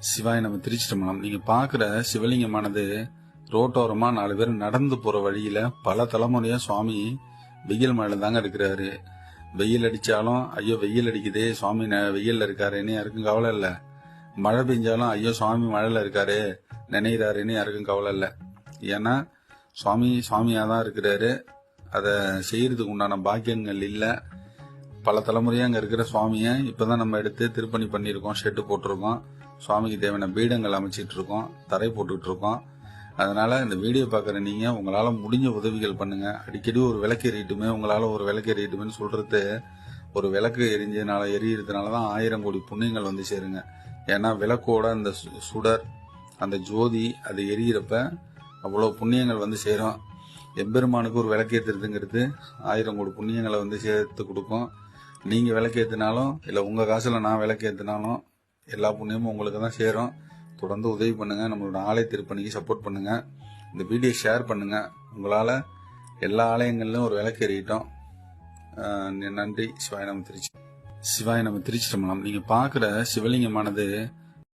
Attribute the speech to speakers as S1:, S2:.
S1: சிவாய நம்ம திருச்சிட்டம்பலம். நீங்க பாக்குற சிவலிங்கமானது ரோட்டோரமா 4 பேர் நடந்து போற வழியில பல தலைமுறையா சுவாமி வெயில் மழையில தாங்க இருக்கிறாரு. வெயில் அடிச்சாலும் ஐயோ வெயில் அடிக்குதே சுவாமி வெயில்ல இருக்காருன்னு யாருக்கும் கவலை இல்ல. மழை பெஞ்சாலும் ஐயோ சுவாமி மழையில இருக்காரு நினைக்கிறாருன்னு யாருக்கும் கவலை இல்ல. ஏன்னா சுவாமி சுவாமியா தான் இருக்கிறாரு. அதை செய்யறதுக்கு உண்டான பாக்கியங்கள் இல்ல. பல தலைமுறையா அங்க இருக்கிற சுவாமிய இப்பதான் நம்ம எடுத்து திருப்பணி பண்ணிருக்கோம், ஷெட்டு போட்டிருக்கோம், சுவாமிக்கு தேவையான பீடங்கள் அமைச்சிட்டு இருக்கோம், தரை போட்டுக்கிட்டு இருக்கோம். அதனால இந்த வீடியோ பாக்குற நீங்க உங்களால முடிஞ்ச உதவிகள் பண்ணுங்க. அடிக்கடி ஒரு விளக்கு எரியட்டுமே, உங்களால ஒரு விளக்கு எரியட்டுமேன்னு சொல்றது, ஒரு விளக்கு எரியறதுனாலதான் 1000 கோடி புண்ணியங்கள் வந்து சேருங்க. ஏன்னா விளக்கோட அந்த சுடர், அந்த ஜோதி அது எரியறப்ப அவ்வளவு புண்ணியங்கள் வந்து சேரும். எம்பெருமானுக்கு ஒரு விளக்கு ஏத்துறதுங்கிறது 1000 கோடி புண்ணியங்களை வந்து சேர்த்து கொடுக்கும். நீங்க விளக்கு ஏத்தினாலும் இல்ல உங்க காசுல நான் விளக்கு ஏத்தினாலும் எல்லா புண்ணியமும் உங்களுக்கு தான் சேரும். தொடர்ந்து உதவி பண்ணுங்க. நம்மளோட ஆலய திருப்பணிக்கு சப்போர்ட் பண்ணுங்க. இந்த வீடியோ ஷேர் பண்ணுங்க. உங்களால எல்லா ஆலயங்கள்லயும் ஒரு விளக்கு எறியட்டும். நன்றி. சிவாய நம்ம திருச்சி. சிவாய நம்ம திருச்சிட்டம்பலம். நீங்க பாக்குற சிவலிங்கமானது